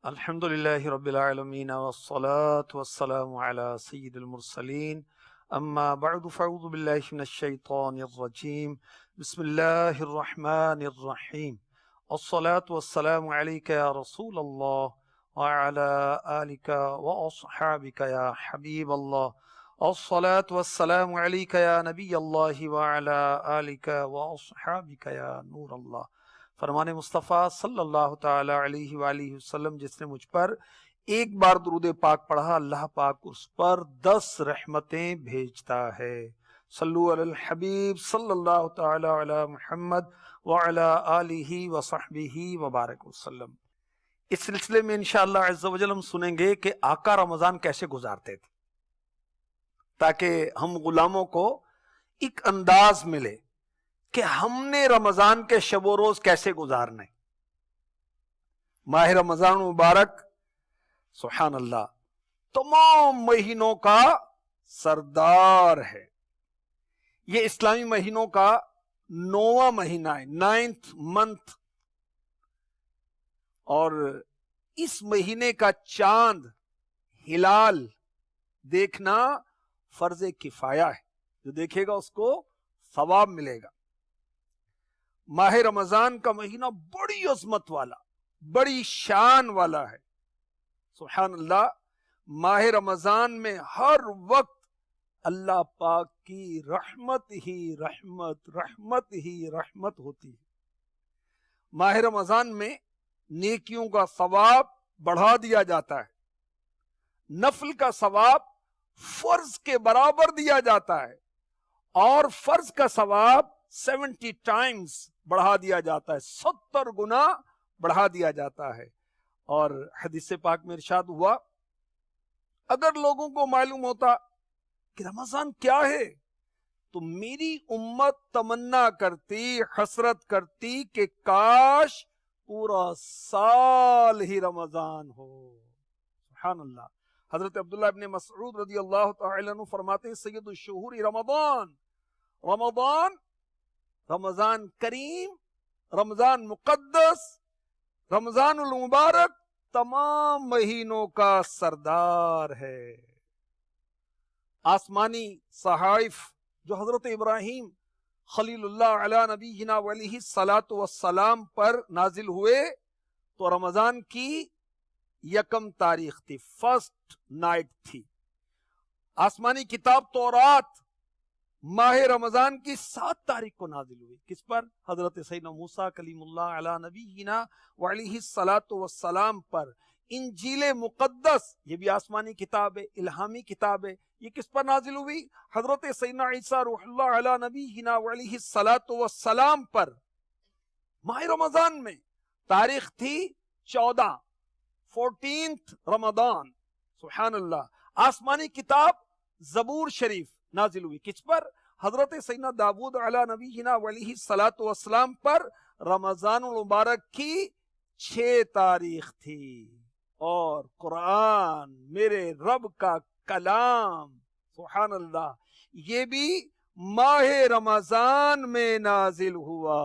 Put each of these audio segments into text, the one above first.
الحمد لله رب العالمين والصلاة والسلام على سيد المرسلين أما بعد فأعوذ بالله من الشيطان الرجيم بسم الله الرحمن الرحيم الصلاة والسلام عليك يا رسول الله وعلى آلك وأصحابك يا حبيب الله الصلاة والسلام عليك يا نبي الله وعلى آلك وأصحابك يا نور الله۔ فرمان مصطفیٰ صلی اللہ تعالی علیہ وآلہ وسلم جس نے مجھ پر ایک بار درود پاک پڑھا اللہ پاک اس پر 10 رحمتیں بھیجتا ہے۔ صلو علی الحبیب صلی اللہ تعالی علی محمد وعلی آلہ وصحبہ وبارک وسلم۔ اس سلسلے میں انشاءاللہ عز و جل ہم سنیں گے کہ آقا رمضان کیسے گزارتے تھے، تاکہ ہم غلاموں کو ایک انداز ملے کہ ہم نے رمضان کے شب و روز کیسے گزارنے۔ ماہ رمضان مبارک سبحان اللہ تمام مہینوں کا سردار ہے۔ یہ اسلامی مہینوں کا 9واں مہینہ ہے، 9th month، اور اس مہینے کا چاند ہلال دیکھنا فرض کفایہ ہے، جو دیکھے گا اس کو ثواب ملے گا۔ ماہ رمضان کا مہینہ بڑی عظمت والا، بڑی شان والا ہے، سبحان اللہ۔ ماہ رمضان میں ہر وقت اللہ پاک کی رحمت ہی رحمت، رحمت ہی رحمت ہوتی ہے۔ ماہ رمضان میں نیکیوں کا ثواب بڑھا دیا جاتا ہے، نفل کا ثواب فرض کے برابر دیا جاتا ہے، اور فرض کا ثواب 70 times بڑھا دیا جاتا ہے، 70 گنا بڑھا دیا جاتا ہے۔ اور حدیث پاک میں ارشاد ہوا، اگر لوگوں کو معلوم ہوتا کہ رمضان کیا ہے تو میری امت تمنا کرتی، حسرت کرتی کہ کاش پورا سال ہی رمضان ہو۔ سبحان اللہ۔ حضرت عبداللہ ابن مسعود رضی اللہ تعالی عنہ فرماتے ہیں، سید الشہور رمضان، رمضان کریم، رمضان مقدس، رمضان المبارک تمام مہینوں کا سردار ہے۔ آسمانی صحائف جو حضرت ابراہیم خلیل اللہ علی نبینا علیہ الصلاۃ والسلام پر نازل ہوئے تو رمضان کی 1 تاریخ تھی، فرسٹ نائٹ تھی۔ آسمانی کتاب تورات ماہ رمضان کی 7 تاریخ کو نازل ہوئی، کس پر؟ حضرت سیدنا موسیٰ کلیم اللہ علی نبینا وعلیہ الصلاۃ والسلام پر۔ انجیل مقدس یہ بھی آسمانی کتاب ہے، الہامی کتاب ہے، یہ کس پر نازل ہوئی؟ حضرت سیدنا عیسیٰ روح اللہ علی نبینا وعلیہ الصلاۃ والسلام پر۔ ماہ رمضان میں تاریخ تھی 14th رمضان، سبحان اللہ۔ آسمانی کتاب زبور شریف نازل ہوئی، کس پر؟ حضرت سیدنا داود علی نبینا علیہ الصلاۃ والسلام پر۔ رمضان المبارک کی 6 تاریخ تھی، اور قرآن میرے رب کا کلام، سبحان اللہ، یہ بھی ماہ رمضان میں نازل ہوا۔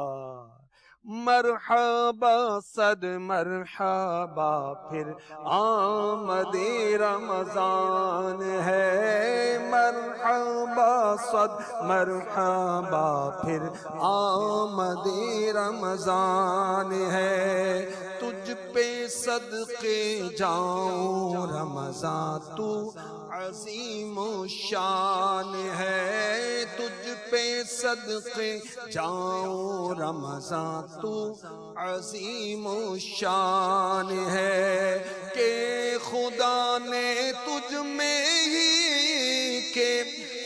مرحبا صد مرحبا پھر آمد رمضان ہے، مرحبا صد مرحبا پھر آمد رمضان ہے۔ تجھ پہ صدقے جاؤں رمضان تو عظیم و شان ہے، تجھ پہ صدقے جاؤں رمضان تو عظیم و شان ہے، کہ خدا نے تجھ میں ہی، کہ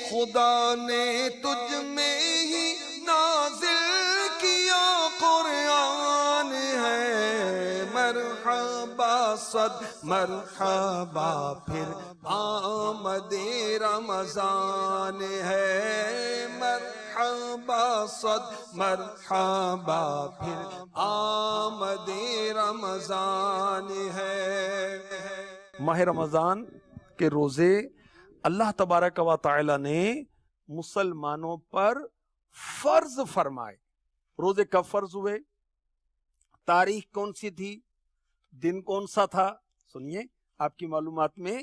خدا نے تجھ میں ہی نازل کیا قرآن ہے، مرحبا صد مرحبا پھر آمد رمضان ہے، مرحبا صد مرحبا پھر آمد رمضان ہے۔ ماہ رمضان کے روزے اللہ تبارک و تعالی نے مسلمانوں پر فرض فرمائے۔ روزے کب فرض ہوئے؟ تاریخ کون سی تھی؟ دن کون سا تھا؟ سنیے، آپ کی معلومات میں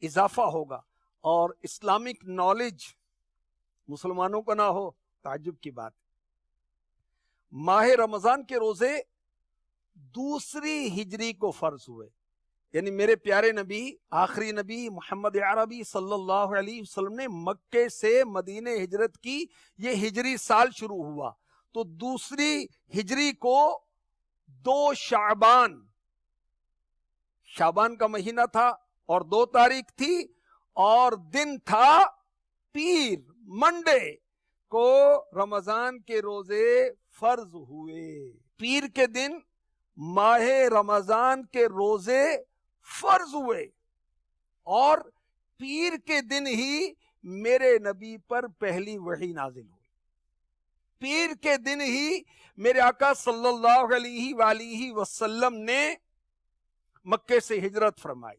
اضافہ ہوگا اور اسلامک نالج مسلمانوں کو نہ ہو تعجب کی بات۔ ماہ رمضان کے روزے دوسری ہجری کو فرض ہوئے، یعنی میرے پیارے نبی، آخری نبی محمد عربی صلی اللہ علیہ وسلم نے مکے سے مدینہ ہجرت کی، یہ ہجری سال شروع ہوا تو دوسری ہجری کو 2 شعبان کا مہینہ تھا اور 2 تاریخ تھی اور دن تھا پیر، منڈے کو رمضان کے روزے فرض ہوئے۔ پیر کے دن ماہ رمضان کے روزے فرض ہوئے اور پیر کے دن ہی میرے نبی پر پہلی وحی نازل ہوئی، پیر کے دن ہی میرے آقا صلی اللہ علیہ وآلہ وسلم نے مکے سے ہجرت فرمائی،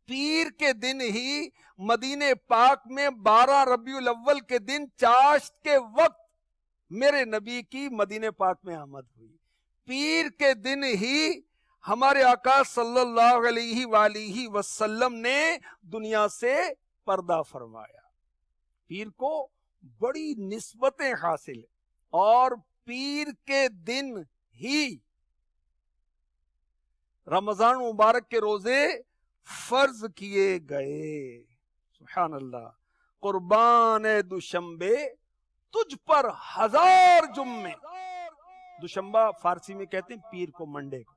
پیر کے دن ہی مدینہ پاک میں 12 ربیع الاول کے دن چاشت کے وقت میرے نبی کی مدینہ پاک میں آمد ہوئی، پیر کے دن ہی ہمارے آقا صلی اللہ علیہ وآلہ وسلم نے دنیا سے پردہ فرمایا۔ پیر کو بڑی نسبتیں حاصل ہیں اور پیر کے دن ہی رمضان مبارک کے روزے فرض کیے گئے۔ سبحان اللہ، قربان دوشمبے تجھ پر 1000 جمعے، دوشمبہ فارسی میں کہتے ہیں پیر کو، منڈے کو،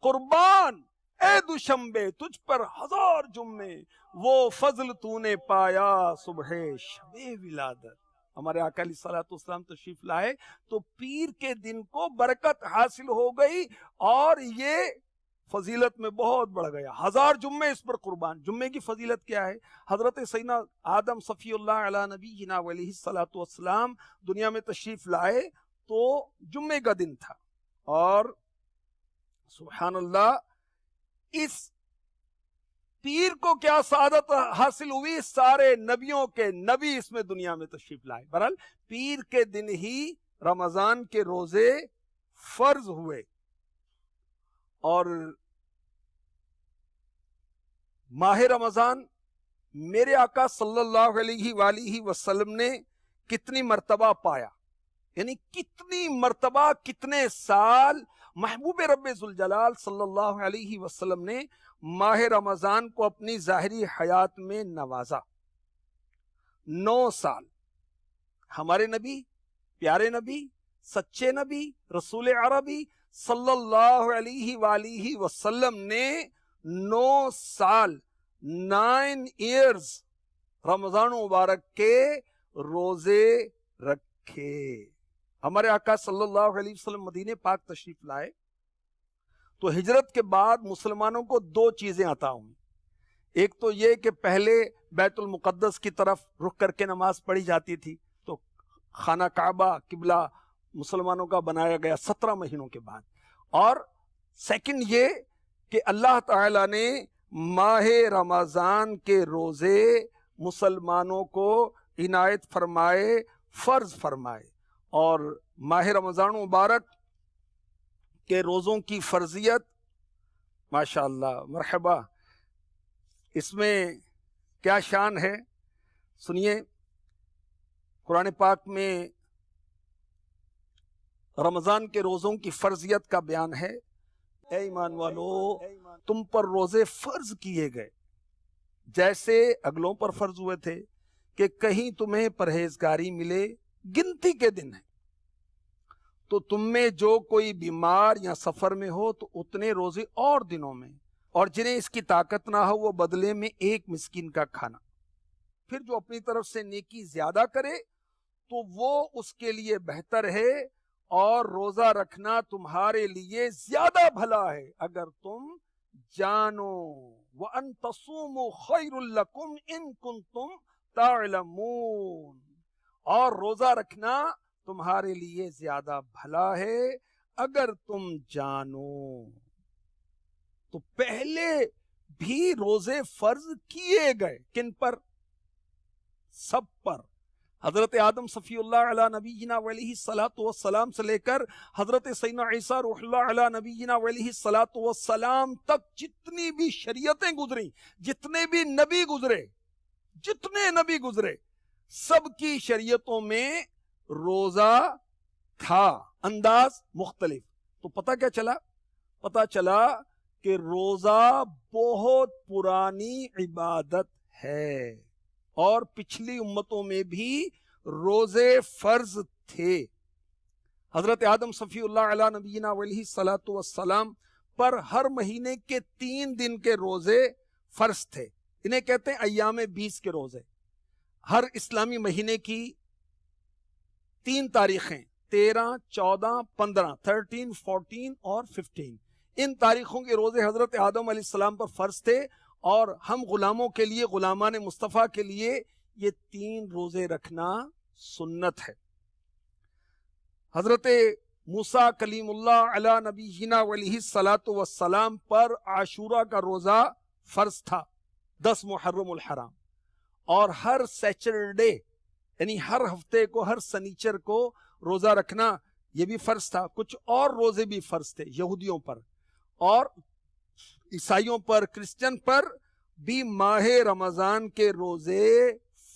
قربان اے دوشمبے تجھ پر 1000 جمعے، وہ فضل تو نے پایا صبح شب ولادت۔ ہمارے آقا علیہ الصلوۃ والسلام تشریف لائے تو پیر کے دن کو برکت حاصل ہو گئی اور یہ فضیلت میں بہت بڑھ گیا، 1000 جمعے اس پر قربان۔ جمعے کی فضیلت کیا ہے؟ حضرت سیدنا آدم صفی اللہ علی نبینا علیہ الصلوۃ والسلام دنیا میں تشریف لائے تو جمعے کا دن تھا اور سبحان اللہ اس پیر کو کیا سعادت حاصل ہوئی، سارے نبیوں کے نبی اس میں دنیا میں تشریف لائے۔ بہرحال پیر کے دن ہی رمضان کے روزے فرض ہوئے اور ماہ رمضان میرے آقا صلی اللہ علیہ وآلہ وسلم نے کتنی مرتبہ پایا، یعنی کتنی مرتبہ، کتنے سال محبوب رب ذوالجلال صلی اللہ علیہ وسلم نے ماہ رمضان کو اپنی ظاہری حیات میں نوازا۔ 9 سال ہمارے نبی، پیارے نبی، سچے نبی، رسول عربی صلی اللہ علیہ وآلہ وسلم نے 9 سال 9 ایئرز رمضان مبارک کے روزے رکھے۔ ہمارے آقا صلی اللہ علیہ وسلم مدینہ پاک تشریف لائے تو ہجرت کے بعد مسلمانوں کو 2 چیزیں عطا ہوئیں۔ ایک تو یہ کہ پہلے بیت المقدس کی طرف رخ کر کے نماز پڑھی جاتی تھی تو خانہ کعبہ قبلہ مسلمانوں کا بنایا گیا 17 مہینوں کے بعد، اور سیکنڈ یہ کہ اللہ تعالیٰ نے ماہ رمضان کے روزے مسلمانوں کو عنایت فرمائے، فرض فرمائے، اور ماہ رمضان مبارک کے روزوں کی فرضیت ماشاءاللہ مرحبا، اس میں کیا شان ہے سنیے۔ قرآن پاک میں رمضان کے روزوں کی فرضیت کا بیان ہے، اے ایمان والو تم پر روزے فرض کیے گئے جیسے اگلوں پر فرض ہوئے تھے کہ کہیں تمہیں پرہیزگاری ملے، گنتی کے دن ہے تو تم میں جو کوئی بیمار یا سفر میں ہو تو اتنے روزے اور دنوں میں، اور جنہیں اس کی طاقت نہ ہو وہ بدلے میں 1 مسکین کا کھانا۔ پھر جو اپنی طرف سے نیکی زیادہ کرے تو وہ اس کے لیے بہتر ہے اور روزہ رکھنا تمہارے لیے زیادہ بھلا ہے اگر تم جانو، وَأَن تَصُومُوا خَيْرٌ لَكُمْ إِن كُنتُمْ تَعْلَمُونَ، اور روزہ رکھنا تمہارے لیے زیادہ بھلا ہے اگر تم جانو۔ تو پہلے بھی روزے فرض کیے گئے، کن پر؟ سب پر، حضرت آدم صفی اللہ علی نبینا علیہ الصلوۃ والسلام سے لے کر حضرت سیدنا عیسیٰ روح اللہ علی نبینا علیہ الصلوۃ والسلام تک جتنی بھی شریعتیں گزری، جتنے بھی نبی گزرے، سب کی شریعتوں میں روزہ تھا، انداز مختلف۔ تو پتہ کیا چلا؟ پتہ چلا کہ روزہ بہت پرانی عبادت ہے، اور پچھلی امتوں میں بھی روزے فرض تھے۔ حضرت آدم صفی اللہ علیہ نبینا علیہ الصلوۃ والسلام پر ہر مہینے کے 3 دن کے روزے فرض تھے، انہیں کہتے ہیں ایام 20 کے روزے۔ ہر اسلامی مہینے کی 3 تاریخیں، 13، 14، 15، 13، 14 اور 15، ان تاریخوں کے روزے حضرت آدم علیہ السلام پر فرض تھے، اور ہم غلاموں کے لیے، غلامان مصطفیٰ کے لیے یہ 3 روزے رکھنا سنت ہے۔ حضرت موسیٰ کلیم اللہ علی نبینا علیہ الصلوۃ والسلام پر عاشورہ کا روزہ فرض تھا، 10 محرم الحرام، اور ہر سیچرڈے یعنی ہر ہفتے کو، ہر سنیچر کو روزہ رکھنا یہ بھی فرض تھا۔ کچھ اور روزے بھی فرض تھے یہودیوں پر، اور عیسائیوں پر، کرسچن پر بھی ماہ رمضان کے روزے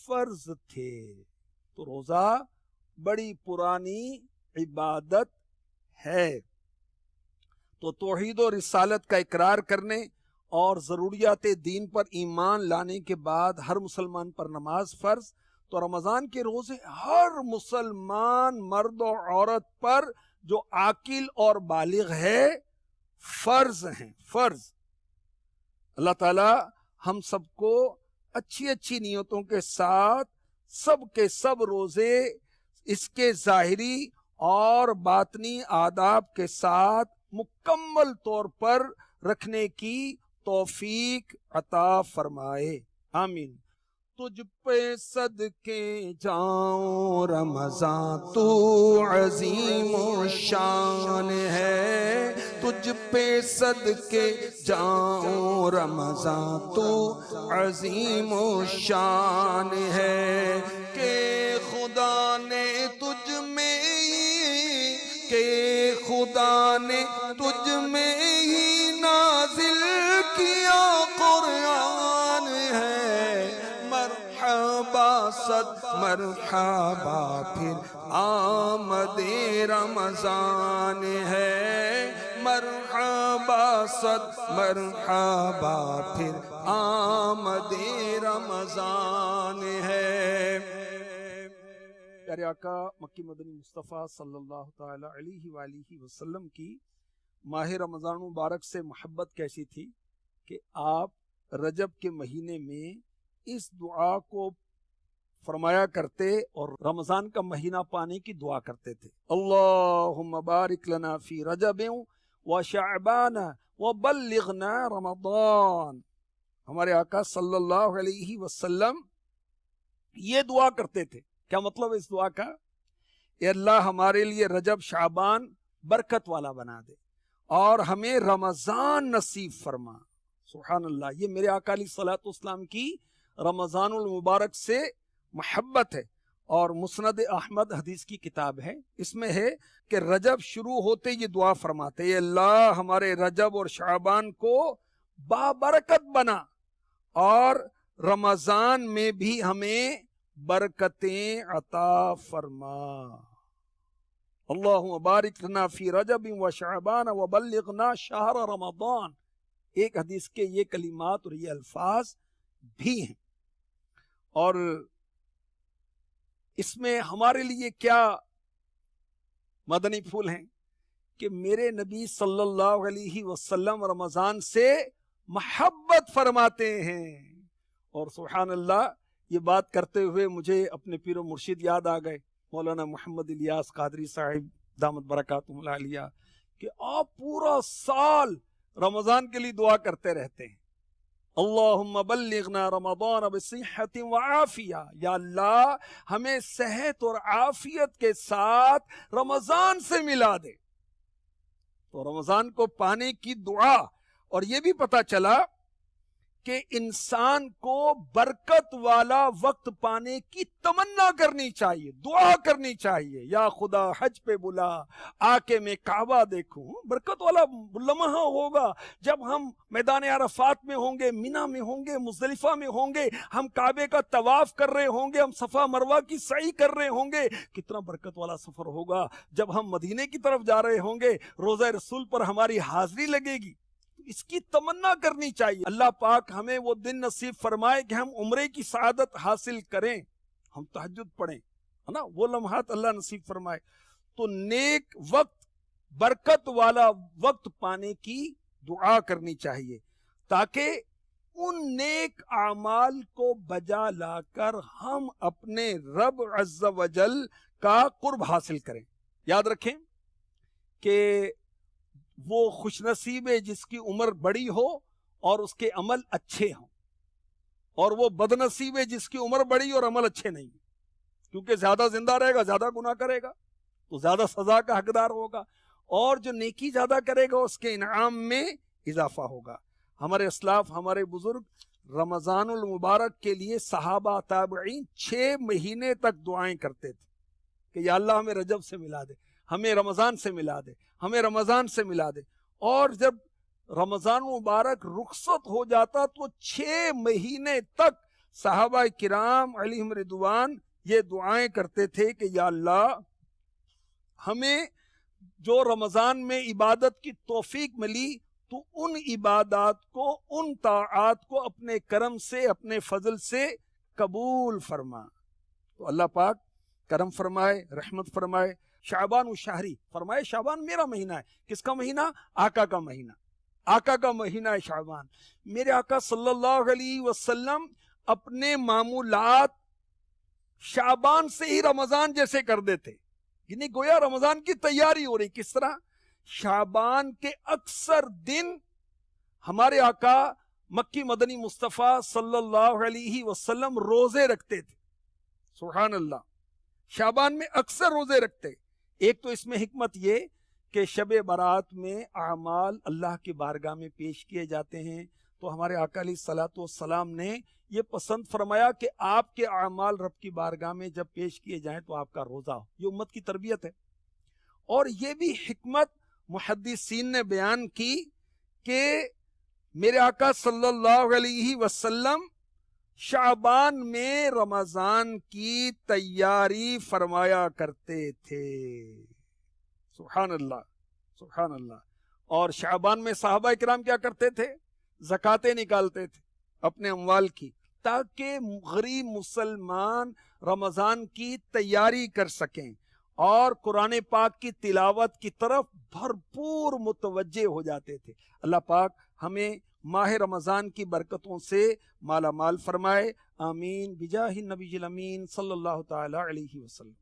فرض تھے۔ تو روزہ بڑی پرانی عبادت ہے۔ تو توحید و رسالت کا اقرار کرنے اور ضروریات دین پر ایمان لانے کے بعد ہر مسلمان پر نماز فرض۔ تو رمضان کے روزے ہر مسلمان مرد و عورت پر جو عاقل اور بالغ ہے فرض ہیں، فرض۔ اللہ تعالی ہم سب کو اچھی اچھی نیتوں کے ساتھ سب کے سب روزے اس کے ظاہری اور باطنی آداب کے ساتھ مکمل طور پر رکھنے کی توفیق عطا فرمائے، آمین۔ تجھ پہ صدقے جاؤں رمضان تو عظیم و شان ہے، تجھ پہ صدقے جاؤں رمضان تو عظیم و شان ہے، کہ خدا نے تجھ میں ہی نازل کیا قرآن ہے، مرحبا صد مرحبا پھر آمد رمضان ہے، مرحبا صد مرحبا پھر آمد رمضان ہے۔ پیارے آقا مکی مدنی مصطفیٰ صلی اللہ تعالی علیہ وآلہ وسلم کی ماہ رمضان مبارک سے محبت کیسی تھی کہ آپ رجب کے مہینے میں اس دعا کو فرمایا کرتے اور رمضان کا مہینہ پانے کی دعا کرتے تھے۔ اللہم بارک لنا فی رجب و شعبان و بلغنا رمضان۔ ہمارے آقا صلی اللہ علیہ وسلم یہ دعا کرتے تھے۔ کیا مطلب اس دعا کا؟ اے اللہ ہمارے لیے رجب شعبان برکت والا بنا دے اور ہمیں رمضان نصیب فرما۔ سبحان اللہ، یہ میرے آقا علیہ الصلوۃ والسلام کی رمضان المبارک سے محبت ہے۔ اور مسند احمد حدیث کی کتاب ہے، اس میں ہے کہ رجب شروع ہوتے یہ دعا فرماتے، اے اللہ ہمارے رجب اور شعبان کو بابرکت بنا اور رمضان میں بھی ہمیں برکتیں عطا فرما۔ اللہم بارک لنا فی رجب و شعبان و بلغنا شہر رمضان۔ ایک حدیث کے یہ کلمات اور یہ الفاظ بھی ہیں، اور اس میں ہمارے لیے کیا مدنی پھول ہیں کہ میرے نبی صلی اللہ علیہ وسلم رمضان سے محبت فرماتے ہیں۔ اور سبحان اللہ، یہ بات کرتے ہوئے مجھے اپنے پیر و مرشد یاد آ گئے، مولانا محمد الیاس قادری صاحب دامت برکاتہم العالیہ، کہ آپ پورا سال رمضان کے لیے دعا کرتے رہتے ہیں، اللہم بلغنا رمضان بصحت وعافیہ، یا اللہ ہمیں صحت اور عافیت کے ساتھ رمضان سے ملا دے۔ تو رمضان کو پانے کی دعا، اور یہ بھی پتا چلا کہ انسان کو برکت والا وقت پانے کی تمنا کرنی چاہیے، دعا کرنی چاہیے، یا خدا حج پہ بلا آ کے میں کعبہ دیکھوں۔ برکت والا لمحہ ہوگا جب ہم میدان عرفات میں ہوں گے، مینا میں ہوں گے، مزدلفہ میں ہوں گے، ہم کعبے کا طواف کر رہے ہوں گے، ہم صفا مروہ کی سعی کر رہے ہوں گے۔ کتنا برکت والا سفر ہوگا جب ہم مدینے کی طرف جا رہے ہوں گے، روضہ رسول پر ہماری حاضری لگے گی۔ اس کی تمنا کرنی چاہیے۔ اللہ پاک ہمیں وہ دن نصیب فرمائے کہ ہم عمرے کی سعادت حاصل کریں، ہم تہجد پڑھیں، ہے نا، وہ لمحات اللہ نصیب فرمائے۔ تو نیک وقت، برکت والا وقت پانے کی دعا کرنی چاہیے تاکہ ان نیک اعمال کو بجا لا کر ہم اپنے رب عز و جل کا قرب حاصل کریں۔ یاد رکھیں کہ وہ خوش نصیب ہے جس کی عمر بڑی ہو اور اس کے عمل اچھے ہوں، اور وہ بد نصیب ہے جس کی عمر بڑی اور عمل اچھے نہیں، کیونکہ زیادہ زندہ رہے گا زیادہ گناہ کرے گا تو زیادہ سزا کا حقدار ہوگا، اور جو نیکی زیادہ کرے گا اس کے انعام میں اضافہ ہوگا۔ ہمارے اسلاف، ہمارے بزرگ رمضان المبارک کے لیے صحابہ تابعین 6 مہینے تک دعائیں کرتے تھے کہ یا اللہ ہمیں رجب سے ملا دے، ہمیں رمضان سے ملا دے، ہمیں رمضان سے ملا دے۔ اور جب رمضان مبارک رخصت ہو جاتا تو 6 مہینے تک صحابہ کرام علیہم رضوان یہ دعائیں کرتے تھے کہ یا اللہ ہمیں جو رمضان میں عبادت کی توفیق ملی تو ان عبادات کو، ان طاعات کو اپنے کرم سے، اپنے فضل سے قبول فرما۔ تو اللہ پاک کرم فرمائے، رحمت فرمائے۔ شعبان و شہری فرمائے، شعبان میرا مہینہ ہے۔ کس کا مہینہ؟ آقا کا مہینہ، آقا کا مہینہ ہے شعبان۔ میرے آقا صلی اللہ علیہ وسلم اپنے معمولات شعبان سے ہی رمضان جیسے کر دیتے، یعنی گویا رمضان کی تیاری ہو رہی۔ کس طرح؟ شعبان کے اکثر دن ہمارے آقا مکی مدنی مصطفیٰ صلی اللہ علیہ وسلم روزے رکھتے تھے۔ سبحان اللہ، شعبان میں اکثر روزے رکھتے۔ ایک تو اس میں حکمت یہ کہ شب برات میں اعمال اللہ کی بارگاہ میں پیش کیے جاتے ہیں، تو ہمارے آقا علیہ الصلوۃ والسلام نے یہ پسند فرمایا کہ آپ کے اعمال رب کی بارگاہ میں جب پیش کیے جائیں تو آپ کا روزہ ہو۔ یہ امت کی تربیت ہے۔ اور یہ بھی حکمت محدثین نے بیان کی کہ میرے آقا صلی اللہ علیہ وسلم شعبان میں رمضان کی تیاری فرمایا کرتے تھے۔ سبحان اللہ، سبحان اللہ۔ اور شعبان میں صحابہ کرام کیا کرتے تھے؟ زکاتیں نکالتے تھے اپنے اموال کی، تاکہ غریب مسلمان رمضان کی تیاری کر سکیں اور قرآن پاک کی تلاوت کی طرف بھرپور متوجہ ہو جاتے تھے۔ اللہ پاک ہمیں ماہ رمضان کی برکتوں سے مالا مال فرمائے، آمین، بجاہ النبی الامین صلی اللہ تعالی علیہ وسلم۔